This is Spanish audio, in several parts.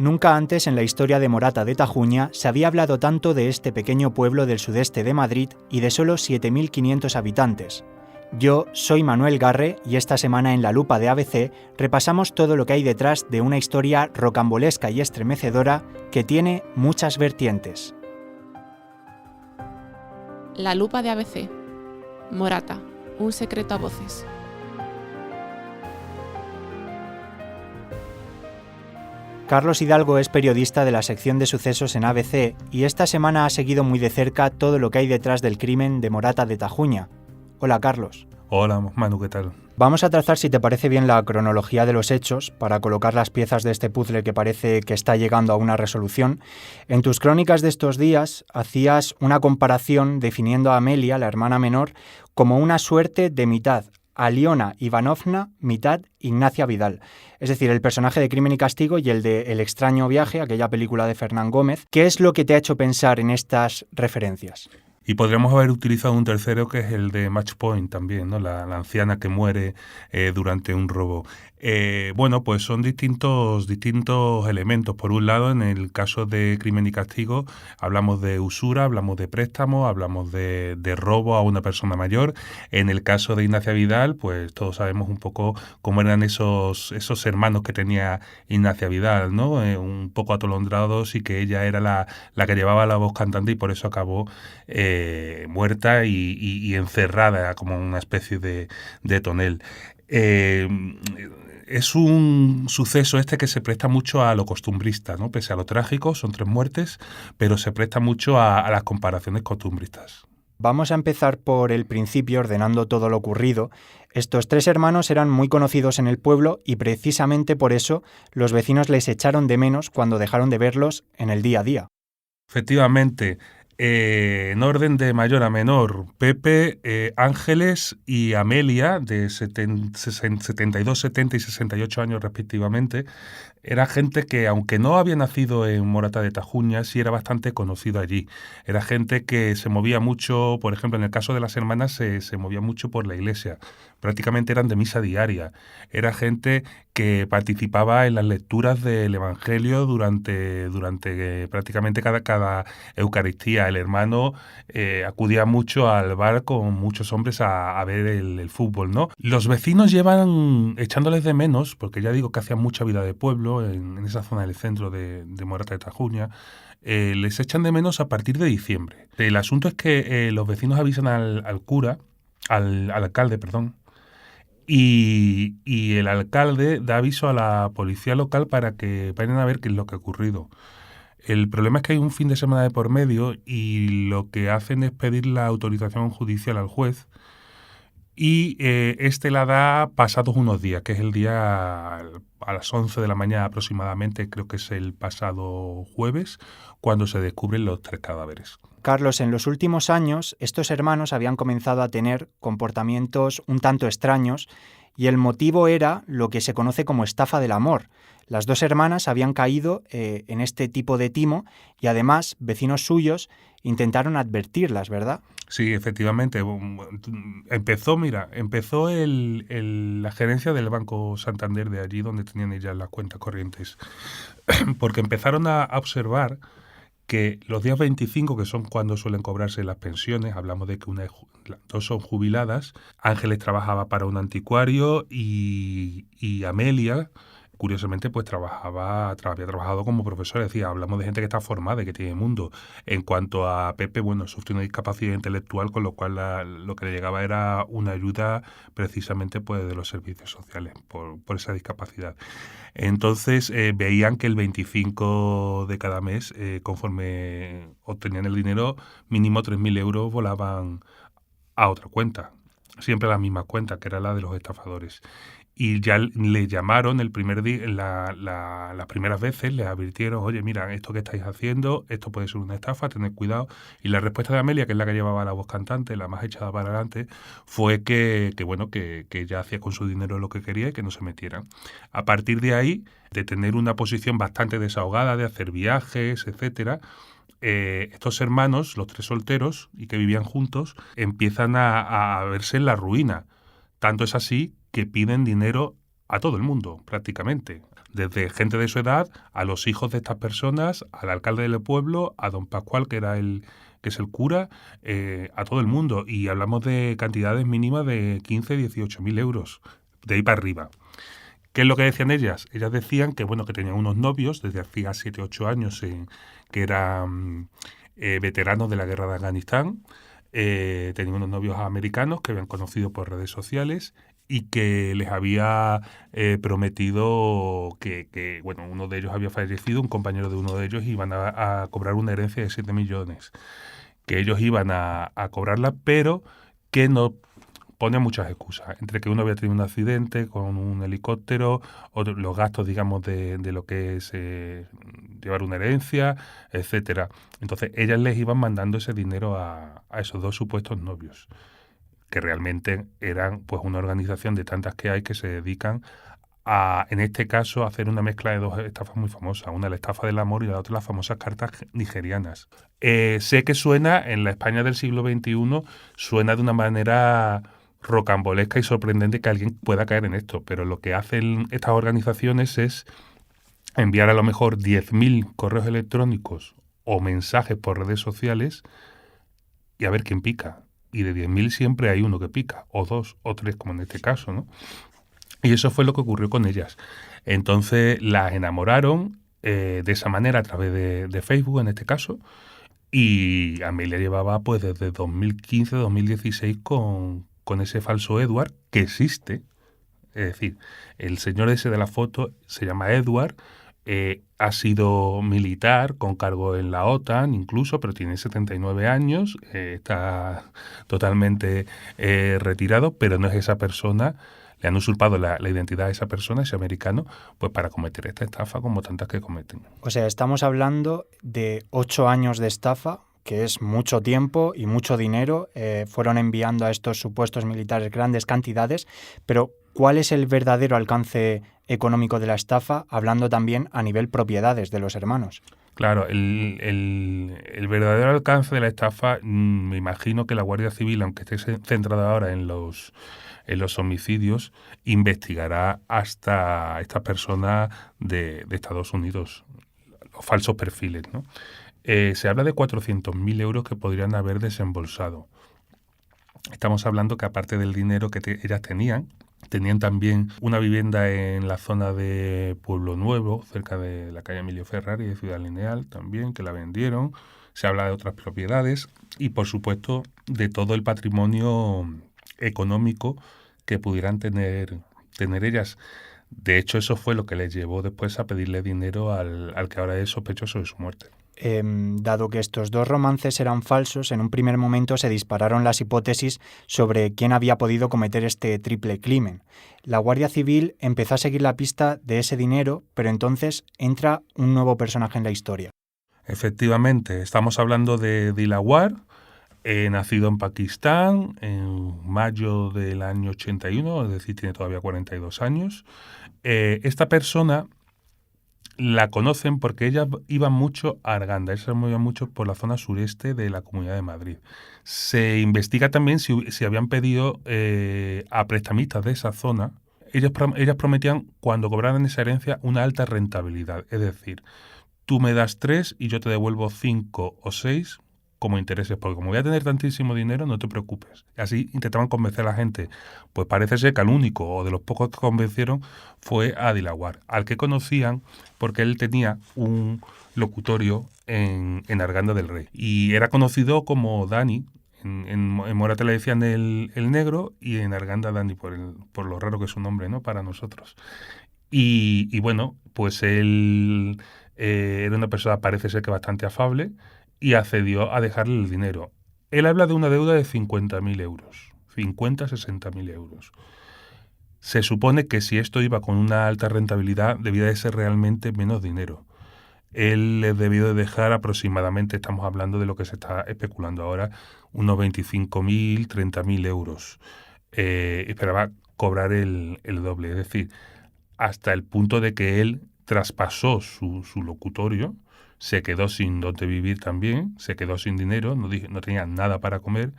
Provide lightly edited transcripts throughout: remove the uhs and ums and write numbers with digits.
Nunca antes en la historia de Morata de Tajuña se había hablado tanto de este pequeño pueblo del sudeste de Madrid y de solo 7.500 habitantes. Yo soy Manuel Garre y esta semana en La Lupa de ABC repasamos todo lo que hay detrás de una historia rocambolesca y estremecedora que tiene muchas vertientes. La Lupa de ABC. Morata, un secreto a voces. Carlos Hidalgo es periodista de la sección de sucesos en ABC y esta semana ha seguido muy de cerca todo lo que hay detrás del crimen de Morata de Tajuña. Hola, Carlos. Hola, Manu, ¿qué tal? Vamos a trazar, si te parece bien, la cronología de los hechos para colocar las piezas de este puzzle que parece que está llegando a una resolución. En tus crónicas de estos días hacías una comparación definiendo a Amelia, la hermana menor, como una suerte de mitad Aliona Ivanovna, mitad Ignacia Vidal. Es decir, el personaje de Crimen y Castigo y el de El extraño viaje, aquella película de Fernán Gómez. ¿Qué es lo que te ha hecho pensar en estas referencias? Y podríamos haber utilizado un tercero que es el de Match Point también, ¿no? La anciana que muere durante un robo. Bueno, pues son distintos elementos. Por un lado, en el caso de Crimen y Castigo, hablamos de usura, hablamos de préstamo, hablamos de robo a una persona mayor. En el caso de Ignacia Vidal, pues todos sabemos un poco cómo eran esos hermanos que tenía Ignacia Vidal, ¿no? Un poco atolondrados y que ella era la que llevaba la voz cantante y por eso acabó muerta y encerrada como una especie de tonel. Es un suceso que se presta mucho a lo costumbrista, ¿no? Pese a lo trágico, son 3 muertes, pero se presta mucho a las comparaciones costumbristas. Vamos a empezar por el principio, ordenando todo lo ocurrido. Estos 3 hermanos eran muy conocidos en el pueblo y precisamente por eso los vecinos les echaron de menos cuando dejaron de verlos en el día a día. Efectivamente. En orden de mayor a menor, Pepe, Ángeles y Amelia, de 72, 70 y 68 años respectivamente, era gente que, aunque no había nacido en Morata de Tajuña, sí era bastante conocido allí. Era gente que se movía mucho, por ejemplo, en el caso de las hermanas, se movía mucho por la iglesia. Prácticamente eran de misa diaria. Era gente que participaba en las lecturas del Evangelio durante prácticamente cada Eucaristía. El hermano acudía mucho al bar con muchos hombres a ver el fútbol, ¿no? Los vecinos llevan echándoles de menos, porque ya digo que hacían mucha vida de pueblo en esa zona del centro de Morata de Tajuña. Les echan de menos a partir de diciembre. El asunto es que los vecinos avisan al alcalde, y el alcalde da aviso a la policía local para que vayan a ver qué es lo que ha ocurrido. El problema es que hay un fin de semana de por medio y lo que hacen es pedir la autorización judicial al juez y la da pasados unos días, que es el día a las 11 de la mañana aproximadamente, creo que es el pasado jueves, cuando se descubren los 3 cadáveres. Carlos, en los últimos años, estos hermanos habían comenzado a tener comportamientos un tanto extraños y el motivo era lo que se conoce como estafa del amor. Las 2 hermanas habían caído en este tipo de timo y además vecinos suyos intentaron advertirlas, ¿verdad? Sí, efectivamente. Empezó la gerencia del Banco Santander de allí donde tenían ellas las cuentas corrientes, porque empezaron a observar que los días 25, que son cuando suelen cobrarse las pensiones, hablamos de que las 2 son jubiladas, Ángeles trabajaba para un anticuario y Amelia, curiosamente, pues había trabajado como profesora. Decía, hablamos de gente que está formada y que tiene mundo. En cuanto a Pepe, bueno, sufrió una discapacidad intelectual, con lo cual lo que le llegaba era una ayuda precisamente pues de los servicios sociales por esa discapacidad. Entonces veían que el 25 de cada mes, conforme obtenían el dinero, mínimo 3.000 euros volaban a otra cuenta. Siempre a la misma cuenta, que era la de los estafadores. Y ya le llamaron el primer día, las primeras veces, les advirtieron, oye, mira, esto que estáis haciendo, esto puede ser una estafa, tened cuidado. Y la respuesta de Amelia, que es la que llevaba la voz cantante, la más echada para adelante, fue que ella hacía con su dinero lo que quería y que no se metieran. A partir de ahí, de tener una posición bastante desahogada, de hacer viajes, etcétera, estos hermanos, los 3 solteros y que vivían juntos, empiezan a verse en la ruina. Tanto es así que piden dinero a todo el mundo, prácticamente. desde gente de su edad a los hijos de estas personas, al alcalde del pueblo, a don Pascual, que es el cura, a todo el mundo. Y hablamos de cantidades mínimas de 15, 18 mil euros, de ahí para arriba. ¿Qué es lo que decían ellas? Ellas decían que, bueno, que tenían unos novios desde hacía 7, 8 años que eran veteranos de la guerra de Afganistán. Tenían unos novios americanos que habían conocido por redes sociales y que les había prometido que, bueno, uno de ellos había fallecido, un compañero de uno de ellos, iban a cobrar una herencia de 7 millones, que ellos iban a cobrarla, pero que no pone muchas excusas, entre que uno había tenido un accidente con un helicóptero, o los gastos, digamos, de lo que es llevar una herencia, etcétera. Entonces, ellas les iban mandando ese dinero a esos dos supuestos novios, que realmente eran pues una organización de tantas que hay que se dedican a, en este caso, a hacer una mezcla de dos estafas muy famosas. Una la estafa del amor y la otra las famosas cartas nigerianas. Sé que suena, en la España del siglo XXI, suena de una manera rocambolesca y sorprendente que alguien pueda caer en esto, pero lo que hacen estas organizaciones es enviar a lo mejor 10.000 correos electrónicos o mensajes por redes sociales y a ver quién pica. Y de 10.000 siempre hay uno que pica, o dos, o tres, como en este caso, ¿no? Y eso fue lo que ocurrió con ellas. Entonces las enamoraron de esa manera a través de Facebook, en este caso, y Amelia llevaba pues desde 2015, 2016 con ese falso Edward, que existe. Es decir, el señor ese de la foto se llama Edward, ha sido militar con cargo en la OTAN incluso, pero tiene 79 años, está totalmente retirado, pero no es esa persona. Le han usurpado la identidad a esa persona, ese americano, pues para cometer esta estafa como tantas que cometen. O sea, estamos hablando de 8 años de estafa, que es mucho tiempo y mucho dinero. Fueron enviando a estos supuestos militares grandes cantidades, pero ¿cuál es el verdadero alcance económico de la estafa, hablando también a nivel propiedades de los hermanos? Claro, el verdadero alcance de la estafa, me imagino que la Guardia Civil, aunque esté centrada ahora en los homicidios, investigará hasta esta persona de Estados Unidos, los falsos perfiles, ¿no? Se habla de 400.000 euros que podrían haber desembolsado. Estamos hablando que aparte del dinero que ellas tenían también una vivienda en la zona de Pueblo Nuevo, cerca de la calle Emilio Ferrari de Ciudad Lineal también, que la vendieron. Se habla de otras propiedades y, por supuesto, de todo el patrimonio económico que pudieran tener ellas. De hecho, eso fue lo que les llevó después a pedirle dinero al que ahora es sospechoso de su muerte. Dado que estos dos romances eran falsos, en un primer momento se dispararon las hipótesis sobre quién había podido cometer este triple crimen. La Guardia Civil empezó a seguir la pista de ese dinero, pero entonces entra un nuevo personaje en la historia. Efectivamente, estamos hablando de Dilawar, nacido en Pakistán en mayo del año 81, es decir, tiene todavía 42 años. Esta persona la conocen porque ella iba mucho a Arganda, ella se movía mucho por la zona sureste de la Comunidad de Madrid. Se investiga también si habían pedido a prestamistas de esa zona. Ellas prometían, cuando cobraran esa herencia, una alta rentabilidad. Es decir, tú me das 3 y yo te devuelvo 5 o 6 como intereses, porque como voy a tener tantísimo dinero, no te preocupes. Así intentaban convencer a la gente. Pues parece ser que al único o de los pocos que convencieron fue a Dilawar, al que conocían porque él tenía un locutorio en Arganda del Rey. Y era conocido como Dani. En Morata le decían el negro y en Arganda Dani, por lo raro que es su nombre, ¿no?, para nosotros. Y bueno, pues él era una persona, parece ser que bastante afable, y accedió a dejarle el dinero. Él habla de una deuda de 50.000 euros, 60.000 euros. Se supone que si esto iba con una alta rentabilidad, debía de ser realmente menos dinero. Él les debió de dejar aproximadamente, estamos hablando de lo que se está especulando ahora, unos 25.000, 30.000 euros. Esperaba cobrar el doble, es decir, hasta el punto de que él traspasó su locutorio, se quedó sin dónde vivir también, se quedó sin dinero, no tenía nada para comer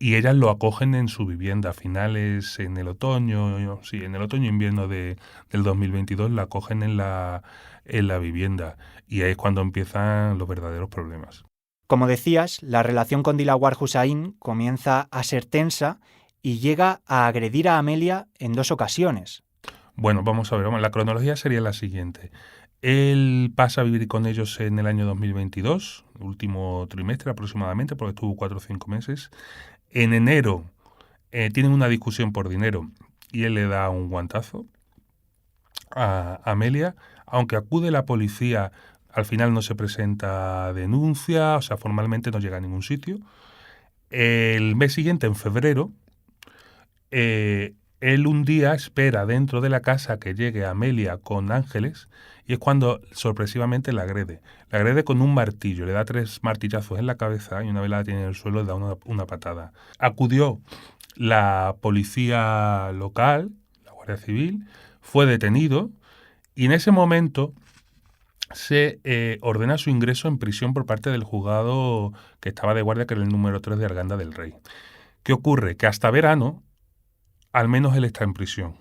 y ellas lo acogen en su vivienda. A finales, en el otoño, sí, en el otoño-invierno del 2022 la acogen en la vivienda, y ahí es cuando empiezan los verdaderos problemas. Como decías, la relación con Dilawar Hussain comienza a ser tensa y llega a agredir a Amelia en 2 ocasiones. Bueno, vamos a ver, la cronología sería la siguiente. Él pasa a vivir con ellos en el año 2022, último trimestre aproximadamente, porque estuvo 4 o 5 meses. En enero tienen una discusión por dinero y él le da un guantazo a Amelia. Aunque acude la policía, al final no se presenta denuncia, o sea, formalmente no llega a ningún sitio. El mes siguiente, en febrero, él un día espera dentro de la casa que llegue Amelia con Ángeles, y es cuando sorpresivamente la agrede. La agrede con un martillo, le da 3 martillazos en la cabeza y una vez la tiene en el suelo le da una patada. Acudió la policía local, la Guardia Civil, fue detenido y en ese momento se ordena su ingreso en prisión por parte del juzgado que estaba de guardia, que era el número 3 de Arganda del Rey. ¿Qué ocurre? Que hasta verano al menos él está en prisión.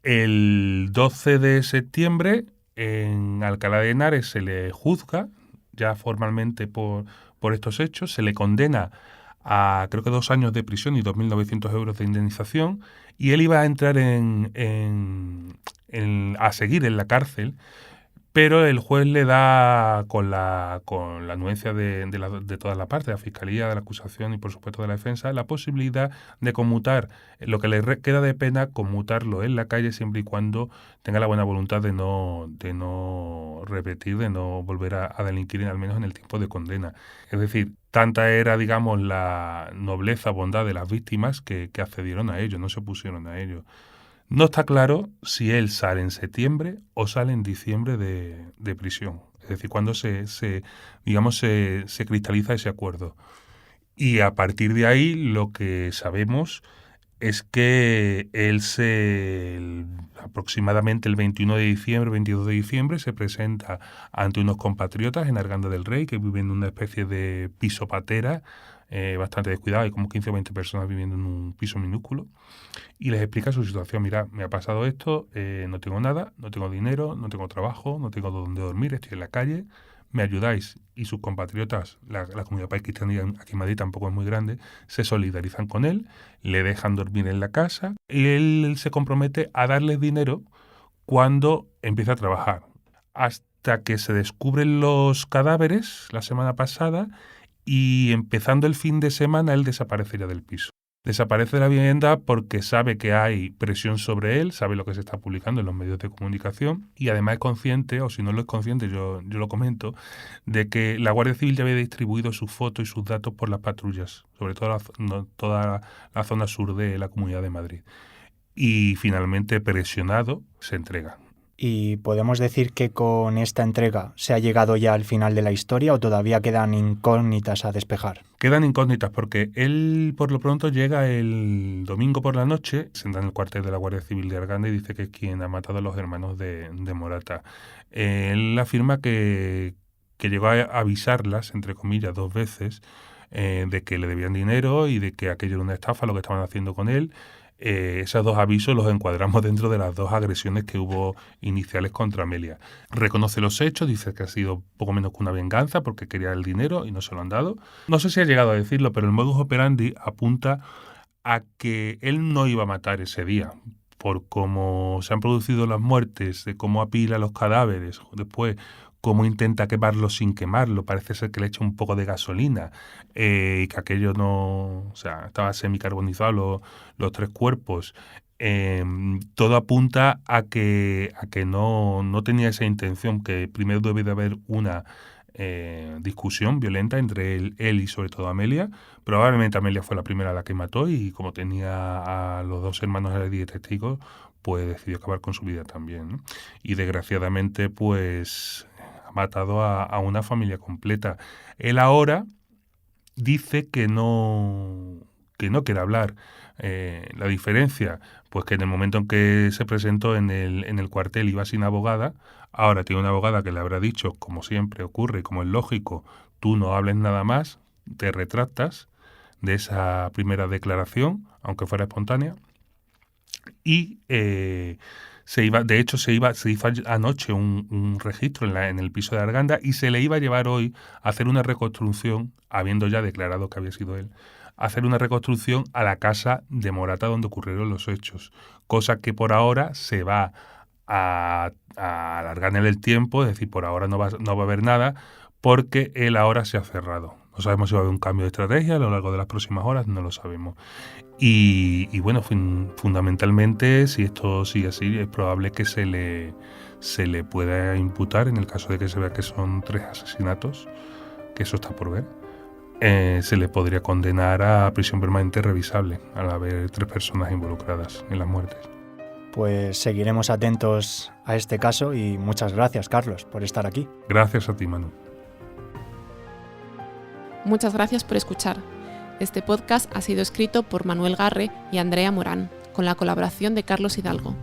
El 12 de septiembre en Alcalá de Henares se le juzga ya formalmente por estos hechos, se le condena a creo que 2 años de prisión y 2.900 euros de indemnización, y él iba a entrar a seguir en la cárcel, pero el juez le da, con la anuencia de todas las partes, de la Fiscalía, de la acusación y por supuesto de la defensa, la posibilidad de conmutar lo que le queda de pena, conmutarlo en la calle siempre y cuando tenga la buena voluntad de no repetir, de no volver a delinquir, al menos en el tiempo de condena. Es decir, tanta era, digamos, la nobleza, bondad de las víctimas que accedieron a ello, no se opusieron a ello. No está claro si él sale en septiembre o sale en diciembre de prisión. Es decir, cuando se cristaliza ese acuerdo. Y a partir de ahí lo que sabemos es que él aproximadamente el 21 de diciembre, 22 de diciembre, se presenta ante unos compatriotas en Arganda del Rey que viven en una especie de piso patera, bastante descuidado, hay como 15 o 20 personas viviendo en un piso minúsculo, y les explica su situación. Mira, me ha pasado esto, no tengo nada, no tengo dinero, no tengo trabajo, no tengo dónde dormir, estoy en la calle, ¿me ayudáis? Y sus compatriotas, la comunidad pakistaní aquí en Madrid tampoco es muy grande, se solidarizan con él, le dejan dormir en la casa y él se compromete a darles dinero cuando empieza a trabajar. Hasta que se descubren los cadáveres la semana pasada y empezando el fin de semana él desaparecería del piso. Desaparece de la vivienda porque sabe que hay presión sobre él, sabe lo que se está publicando en los medios de comunicación y además es consciente, o si no lo es consciente, yo lo comento, de que la Guardia Civil ya había distribuido sus fotos y sus datos por las patrullas, sobre todo toda la zona sur de la Comunidad de Madrid. Y finalmente, presionado, se entrega. ¿Y podemos decir que con esta entrega se ha llegado ya al final de la historia o todavía quedan incógnitas a despejar? Quedan incógnitas porque él por lo pronto llega el domingo por la noche, se entra en el cuartel de la Guardia Civil de Arganda y dice que es quien ha matado a los hermanos de Morata. Él afirma que llegó a avisarlas, entre comillas, 2 veces, de que le debían dinero y de que aquello era una estafa lo que estaban haciendo con él. Esos 2 avisos los encuadramos dentro de las 2 agresiones que hubo iniciales contra Amelia. Reconoce los hechos, dice que ha sido poco menos que una venganza porque quería el dinero y no se lo han dado. No sé si ha llegado a decirlo, pero el modus operandi apunta a que él no iba a matar ese día. Por cómo se han producido las muertes, de cómo apila los cadáveres, después cómo intenta quemarlo sin quemarlo, parece ser que le echa un poco de gasolina y que aquello no, o sea, estaba semicarbonizado los 3 cuerpos. Todo apunta a que no tenía esa intención, que primero debe de haber una discusión violenta entre él y sobre todo Amelia. Probablemente Amelia fue la primera a la que mató y como tenía a los 2 hermanos de testigos, pues decidió acabar con su vida también, ¿no? Y desgraciadamente pues ha matado a una familia completa. Él ahora dice que no quiere hablar. La diferencia, pues que en el momento en que se presentó en el cuartel iba sin abogada, ahora tiene una abogada que le habrá dicho, como siempre ocurre, como es lógico, tú no hables nada más, te retractas, de esa primera declaración, aunque fuera espontánea. Y se hizo anoche un registro en el piso de Arganda y se le iba a llevar hoy a hacer una reconstrucción, habiendo ya declarado que había sido él, a hacer una reconstrucción a la casa de Morata donde ocurrieron los hechos, cosa que por ahora se va a alargar en el tiempo, es decir, por ahora no va a haber nada, porque él ahora se ha cerrado. No sabemos si va a haber un cambio de estrategia a lo largo de las próximas horas, no lo sabemos. Y bueno, fundamentalmente, si esto sigue así, es probable que se le pueda imputar, en el caso de que se vea que son 3 asesinatos, que eso está por ver, se le podría condenar a prisión permanente revisable al haber 3 personas involucradas en las muertes. Pues seguiremos atentos a este caso y muchas gracias, Carlos, por estar aquí. Gracias a ti, Manu. Muchas gracias por escuchar. Este podcast ha sido escrito por Manuel Garre y Andrea Morán, con la colaboración de Carlos Hidalgo.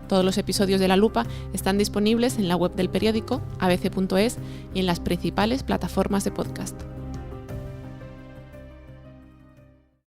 Todos los episodios de La Lupa están disponibles en la web del periódico, abc.es, y en las principales plataformas de podcast.